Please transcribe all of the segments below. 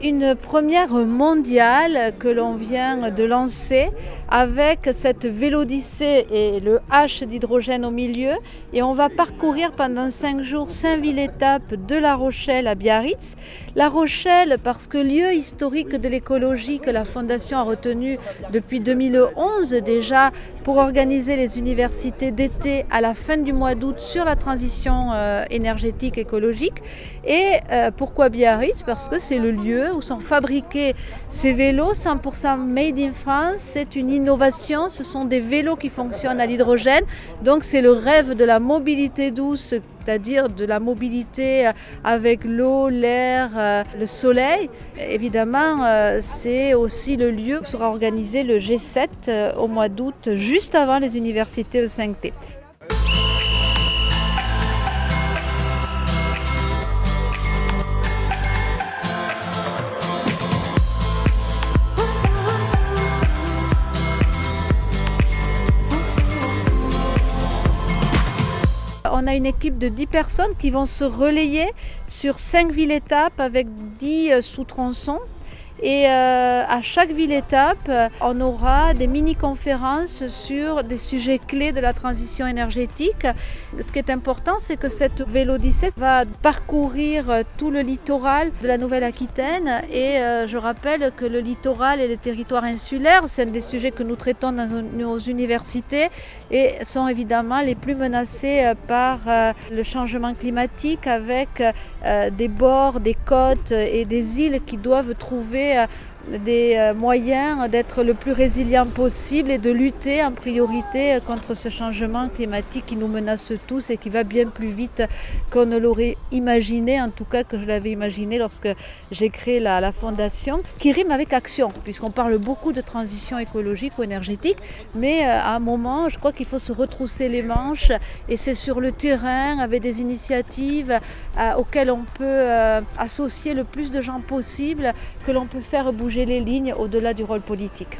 une première mondiale que l'on vient de lancer avec cette Vélodyssée et le H d'hydrogène au milieu. Et on va parcourir pendant 5 jours 5 villes-étapes de La Rochelle à Biarritz. La Rochelle parce que lieu historique de l'écologie que la Fondation a retenu depuis 2011 déjà pour organiser les universités d'été à la fin du mois d'août sur la transition énergétique écologique. Et pourquoi Biarritz? Parce que c'est le lieu où sont fabriqués ces vélos 100% made in France. C'est une innovation, ce sont des vélos qui fonctionnent à l'hydrogène. Donc c'est le rêve de la mobilité douce, c'est-à-dire de la mobilité avec l'eau, l'air, le soleil. Évidemment, c'est aussi le lieu où sera organisé le G7 au mois d'août, juste avant les universités E5T. On a une équipe de 10 personnes qui vont se relayer sur 5 villes-étapes avec 10 sous-tronçons. Et à chaque ville-étape, on aura des mini-conférences sur des sujets clés de la transition énergétique. Ce qui est important, c'est que cette Vélodyssée va parcourir tout le littoral de la Nouvelle-Aquitaine. Et je rappelle que le littoral et les territoires insulaires, c'est un des sujets que nous traitons dans nos universités et sont évidemment les plus menacés par le changement climatique avec des bords, des côtes et des îles qui doivent trouver des moyens d'être le plus résilient possible et de lutter en priorité contre ce changement climatique qui nous menace tous et qui va bien plus vite qu'on ne l'aurait imaginé, en tout cas que je l'avais imaginé lorsque j'ai créé la fondation, qui rime avec action, puisqu'on parle beaucoup de transition écologique ou énergétique, mais à un moment, je crois qu'il faut se retrousser les manches et c'est sur le terrain, avec des initiatives auxquelles on peut associer le plus de gens possible, que l'on peut faire bouger les lignes au-delà du rôle politique.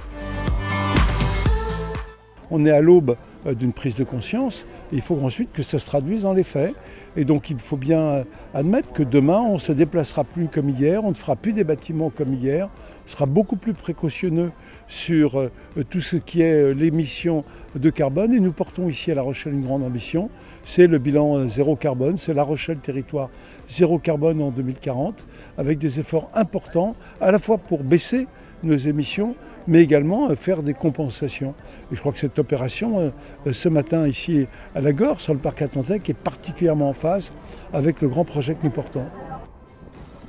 On est à l'aube d'une prise de conscience et il faut ensuite que ça se traduise dans les faits. Et donc il faut bien admettre que demain on ne se déplacera plus comme hier, on ne fera plus des bâtiments comme hier, on sera beaucoup plus précautionneux sur tout ce qui est l'émission de carbone. Et nous portons ici à La Rochelle une grande ambition, c'est le bilan zéro carbone, c'est La Rochelle territoire zéro carbone en 2040, avec des efforts importants à la fois pour baisser nos émissions, mais également faire des compensations. Et je crois que cette opération, ce matin ici à la Gore, sur le parc Atlantique, est particulièrement en phase avec le grand projet que nous portons.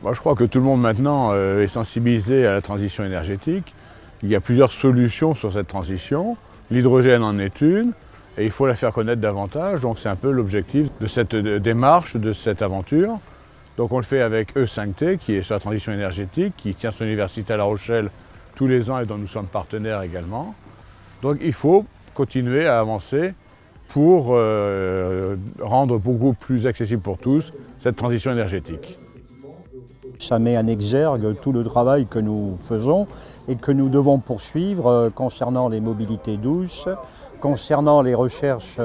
Moi, je crois que tout le monde maintenant est sensibilisé à la transition énergétique. Il y a plusieurs solutions sur cette transition. L'hydrogène en est une, et il faut la faire connaître davantage. Donc c'est un peu l'objectif de cette démarche, de cette aventure. Donc on le fait avec E5T, qui est sur la transition énergétique, qui tient son université à La Rochelle tous les ans et dont nous sommes partenaires également. Donc il faut continuer à avancer pour rendre beaucoup plus accessible pour tous cette transition énergétique. Ça met en exergue tout le travail que nous faisons et que nous devons poursuivre concernant les mobilités douces, concernant les recherches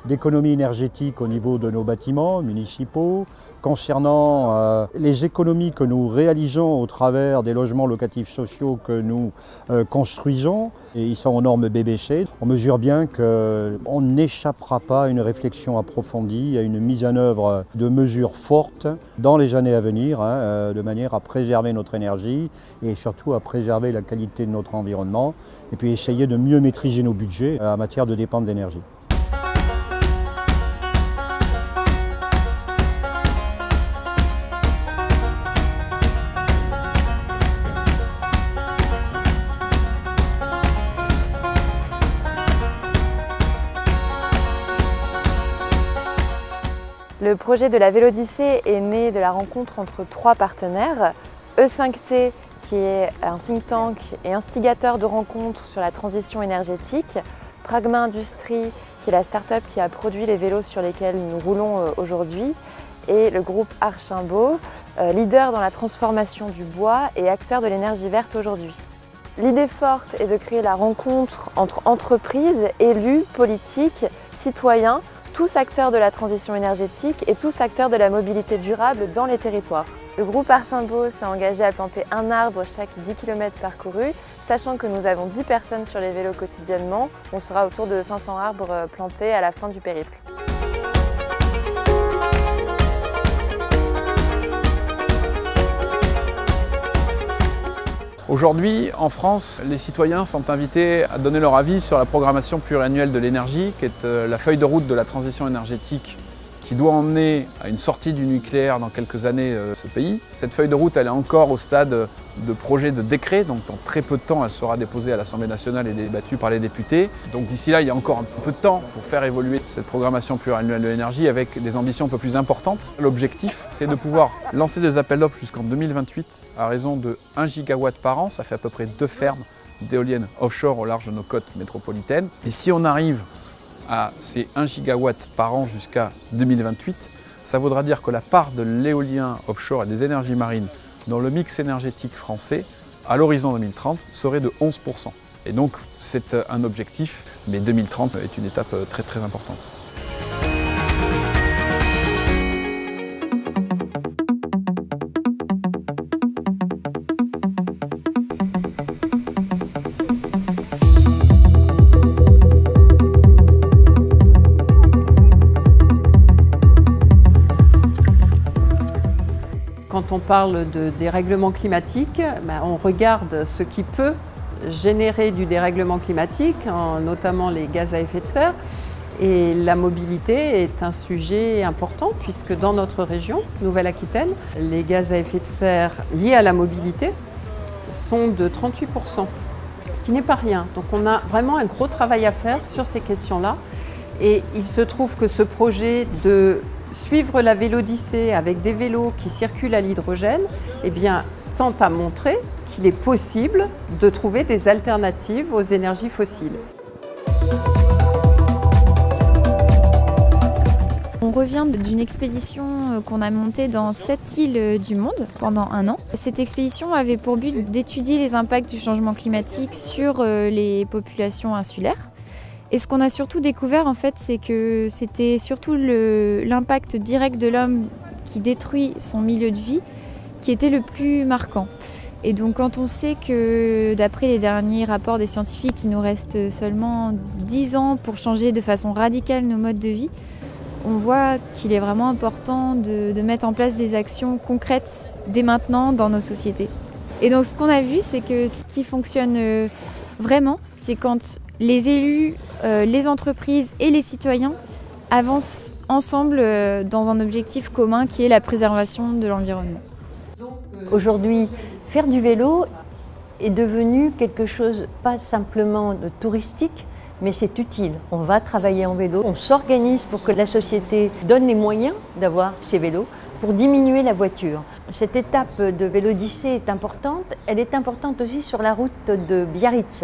d'économie énergétique au niveau de nos bâtiments municipaux, concernant les économies que nous réalisons au travers des logements locatifs sociaux que nous construisons. Et ils sont aux normes BBC. On mesure bien qu'on n'échappera pas à une réflexion approfondie, à une mise en œuvre de mesures fortes dans les années à venir, de manière à préserver notre énergie et surtout à préserver la qualité de notre environnement et puis essayer de mieux maîtriser nos budgets en matière de dépenses d'énergie. Le projet de la Vélodyssée est né de la rencontre entre 3 partenaires. E5T, qui est un think tank et instigateur de rencontres sur la transition énergétique. Pragma Industries, qui est la start-up qui a produit les vélos sur lesquels nous roulons aujourd'hui. Et le groupe Archimbaud, leader dans la transformation du bois et acteur de l'énergie verte aujourd'hui. L'idée forte est de créer la rencontre entre entreprises, élus, politiques, citoyens, tous acteurs de la transition énergétique et tous acteurs de la mobilité durable dans les territoires. Le groupe Archambault s'est engagé à planter un arbre chaque 10 km parcourus, sachant que nous avons 10 personnes sur les vélos quotidiennement. On sera autour de 500 arbres plantés à la fin du périple. Aujourd'hui, en France, les citoyens sont invités à donner leur avis sur la programmation pluriannuelle de l'énergie, qui est la feuille de route de la transition énergétique qui doit emmener à une sortie du nucléaire dans quelques années ce pays. Cette feuille de route, elle est encore au stade de projet de décret, donc dans très peu de temps, elle sera déposée à l'Assemblée nationale et débattue par les députés. Donc d'ici là, il y a encore un peu de temps pour faire évoluer cette programmation pluriannuelle de l'énergie avec des ambitions un peu plus importantes. L'objectif, c'est de pouvoir lancer des appels d'offres jusqu'en 2028 à raison de 1 gigawatt par an. Ça fait à peu près 2 fermes d'éoliennes offshore au large de nos côtes métropolitaines. Et si on arrive à ces 1 gigawatt par an jusqu'à 2028, ça voudra dire que la part de l'éolien offshore et des énergies marines dans le mix énergétique français, à l'horizon 2030, serait de 11%. Et donc c'est un objectif, mais 2030 est une étape très très importante. Quand on parle de dérèglement climatique, on regarde ce qui peut générer du dérèglement climatique, notamment les gaz à effet de serre. Et la mobilité est un sujet important puisque dans notre région, Nouvelle-Aquitaine, les gaz à effet de serre liés à la mobilité sont de 38%, ce qui n'est pas rien. Donc on a vraiment un gros travail à faire sur ces questions-là. Et il se trouve que ce projet de suivre la Vélodyssée avec des vélos qui circulent à l'hydrogène, tente à montrer qu'il est possible de trouver des alternatives aux énergies fossiles. On revient d'une expédition qu'on a montée dans 7 îles du monde pendant 1 an. Cette expédition avait pour but d'étudier les impacts du changement climatique sur les populations insulaires. Et ce qu'on a surtout découvert, en fait, c'est que c'était surtout l'impact direct de l'homme qui détruit son milieu de vie qui était le plus marquant. Et donc quand on sait que, d'après les derniers rapports des scientifiques, il nous reste seulement 10 ans pour changer de façon radicale nos modes de vie, on voit qu'il est vraiment important de mettre en place des actions concrètes dès maintenant dans nos sociétés. Et donc ce qu'on a vu, c'est que ce qui fonctionne vraiment, c'est quand les élus, les entreprises et les citoyens avancent ensemble dans un objectif commun qui est la préservation de l'environnement. Aujourd'hui, faire du vélo est devenu quelque chose pas simplement de touristique, mais c'est utile. On va travailler en vélo, on s'organise pour que la société donne les moyens d'avoir ces vélos pour diminuer la voiture. Cette étape de Vélodyssée est importante. Elle est importante aussi sur la route de Biarritz.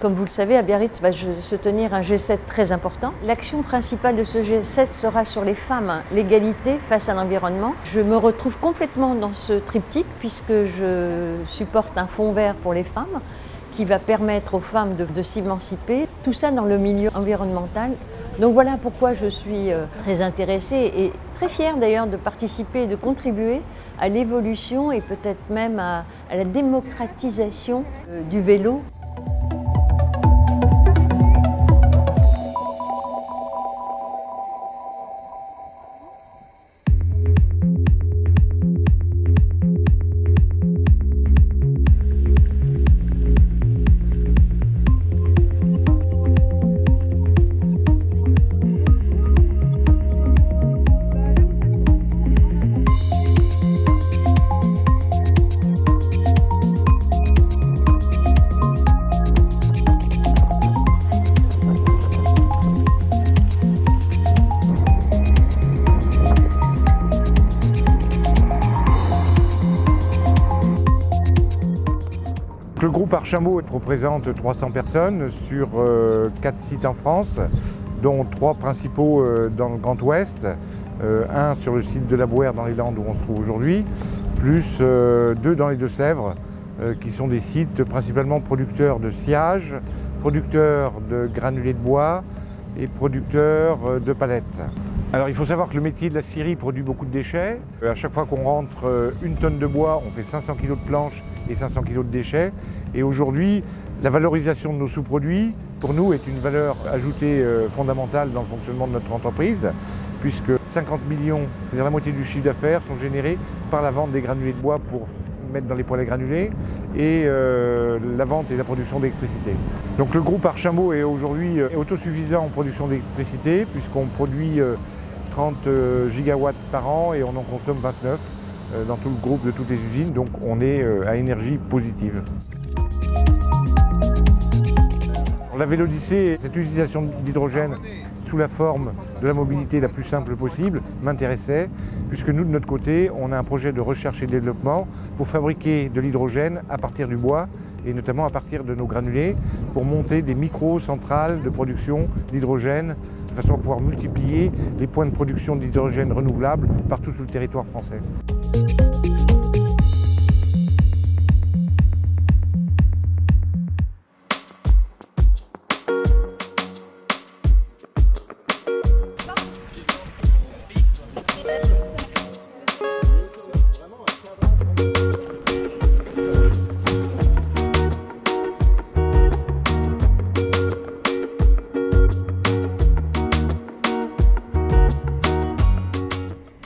Comme vous le savez, à Biarritz va se tenir un G7 très important. L'action principale de ce G7 sera sur les femmes, l'égalité face à l'environnement. Je me retrouve complètement dans ce triptyque puisque je supporte un fonds vert pour les femmes qui va permettre aux femmes de s'émanciper, tout ça dans le milieu environnemental. Donc voilà pourquoi je suis très intéressée et très fière d'ailleurs de participer et de contribuer à l'évolution et peut-être même à la démocratisation du vélo. Le groupe Archambault représente 300 personnes sur 4 sites en France, dont 3 principaux dans le Grand Ouest, un sur le site de la Brouère dans les Landes où on se trouve aujourd'hui, plus 2 dans les Deux-Sèvres, qui sont des sites principalement producteurs de sciage, producteurs de granulés de bois et producteur de palettes. Alors il faut savoir que le métier de la scierie produit beaucoup de déchets. À chaque fois qu'on rentre 1 tonne de bois, on fait 500 kg de planches et 500 kg de déchets. Et aujourd'hui, la valorisation de nos sous-produits, pour nous, est une valeur ajoutée fondamentale dans le fonctionnement de notre entreprise, puisque 50 millions, c'est-à-dire la moitié du chiffre d'affaires, sont générés par la vente des granulés de bois pour mettre dans les poêles à granulés et la vente et la production d'électricité. Donc le groupe Archambault est aujourd'hui autosuffisant en production d'électricité, puisqu'on produit 30 gigawatts par an et on en consomme 29 dans tout le groupe de toutes les usines, donc on est à énergie positive. La Vélodyssée, cette utilisation d'hydrogène sous la forme de la mobilité la plus simple possible m'intéressait, puisque nous de notre côté, on a un projet de recherche et de développement pour fabriquer de l'hydrogène à partir du bois et notamment à partir de nos granulés pour monter des micro-centrales de production d'hydrogène de façon à pouvoir multiplier les points de production d'hydrogène renouvelable partout sur le territoire français.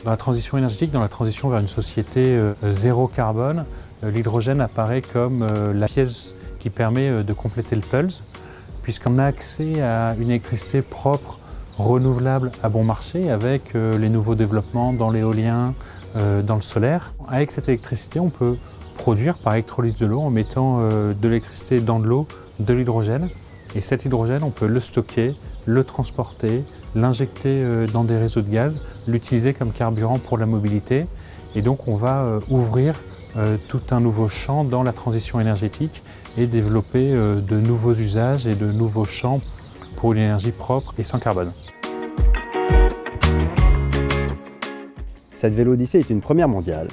Dans la transition énergétique, dans la transition vers une société zéro carbone, l'hydrogène apparaît comme la pièce qui permet de compléter le puzzle, puisqu'on a accès à une électricité propre, renouvelable, à bon marché, avec les nouveaux développements dans l'éolien, dans le solaire. Avec cette électricité, on peut produire par électrolyse de l'eau, en mettant de l'électricité dans de l'eau, de l'hydrogène. Et cet hydrogène, on peut le stocker, le transporter, l'injecter dans des réseaux de gaz, l'utiliser comme carburant pour la mobilité. Et donc on va ouvrir tout un nouveau champ dans la transition énergétique et développer de nouveaux usages et de nouveaux champs pour une énergie propre et sans carbone. Cette Vélodyssée est une première mondiale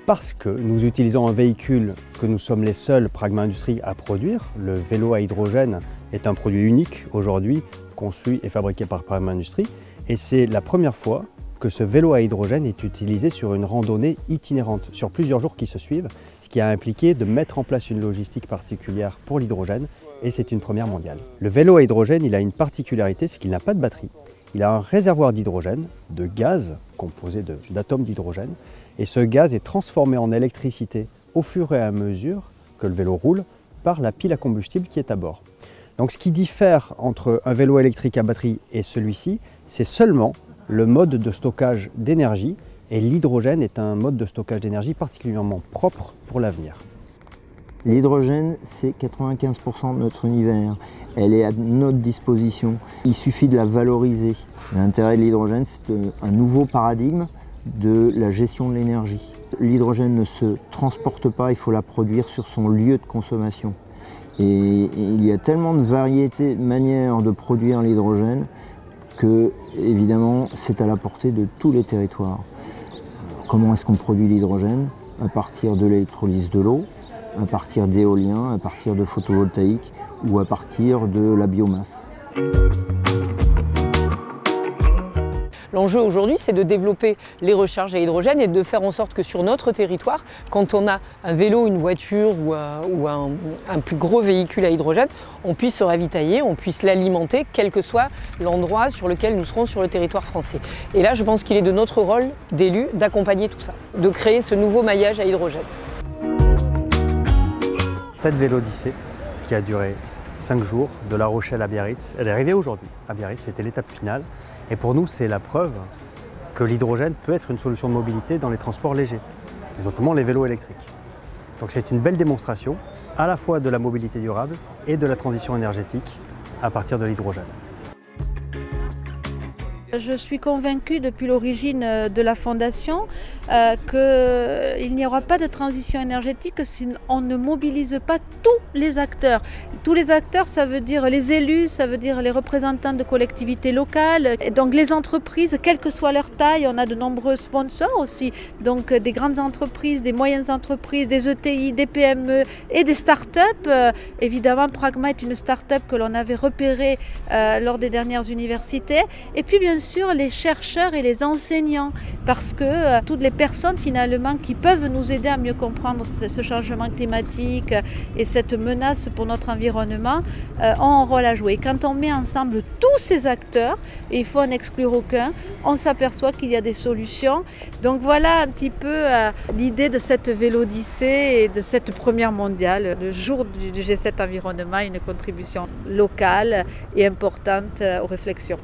parce que nous utilisons un véhicule que nous sommes les seuls Pragma Industries à produire. Le vélo à hydrogène est un produit unique aujourd'hui, conçu et fabriqué par Pragma Industries, et c'est la première fois que ce vélo à hydrogène est utilisé sur une randonnée itinérante, sur plusieurs jours qui se suivent, ce qui a impliqué de mettre en place une logistique particulière pour l'hydrogène, et c'est une première mondiale. Le vélo à hydrogène, il a une particularité, c'est qu'il n'a pas de batterie. Il a un réservoir d'hydrogène, de gaz composé d'atomes d'hydrogène, et ce gaz est transformé en électricité au fur et à mesure que le vélo roule par la pile à combustible qui est à bord. Donc ce qui diffère entre un vélo électrique à batterie et celui-ci, c'est seulement le mode de stockage d'énergie, et l'hydrogène est un mode de stockage d'énergie particulièrement propre pour l'avenir. L'hydrogène, c'est 95% de notre univers. Elle est à notre disposition. Il suffit de la valoriser. L'intérêt de l'hydrogène, c'est un nouveau paradigme de la gestion de l'énergie. L'hydrogène ne se transporte pas, il faut la produire sur son lieu de consommation. Et il y a tellement de variétés, de manières de produire l'hydrogène que, évidemment, c'est à la portée de tous les territoires. Comment est-ce qu'on produit l'hydrogène? À partir de l'électrolyse de l'eau, à partir d'éolien, à partir de photovoltaïque ou à partir de la biomasse. L'enjeu aujourd'hui, c'est de développer les recharges à hydrogène et de faire en sorte que sur notre territoire, quand on a un vélo, une voiture ou un plus gros véhicule à hydrogène, on puisse se ravitailler, on puisse l'alimenter, quel que soit l'endroit sur lequel nous serons sur le territoire français. Et là, je pense qu'il est de notre rôle d'élus d'accompagner tout ça, de créer ce nouveau maillage à hydrogène. Cette Vélodyssée, qui a duré 5 jours, de La Rochelle à Biarritz, elle est arrivée aujourd'hui à Biarritz, c'était l'étape finale. Et pour nous, c'est la preuve que l'hydrogène peut être une solution de mobilité dans les transports légers, notamment les vélos électriques. Donc c'est une belle démonstration à la fois de la mobilité durable et de la transition énergétique à partir de l'hydrogène. Je suis convaincue depuis l'origine de la Fondation qu'il n'y aura pas de transition énergétique si on ne mobilise pas tous les acteurs. Tous les acteurs, ça veut dire les élus, ça veut dire les représentants de collectivités locales, et donc les entreprises, quelle que soit leur taille. On a de nombreux sponsors aussi, donc des grandes entreprises, des moyennes entreprises, des ETI, des PME et des start-up. Évidemment, Pragma est une start-up que l'on avait repérée lors des dernières universités. Et puis bien sûr les chercheurs et les enseignants, parce que toutes les personnes finalement qui peuvent nous aider à mieux comprendre ce changement climatique et cette menace pour notre environnement ont un rôle à jouer. Quand on met ensemble tous ces acteurs, et il faut en exclure aucun, on s'aperçoit qu'il y a des solutions. Donc voilà un petit peu l'idée de cette Vélodyssée et de cette première mondiale. Le jour du G7 Environnement, une contribution locale et importante aux réflexions.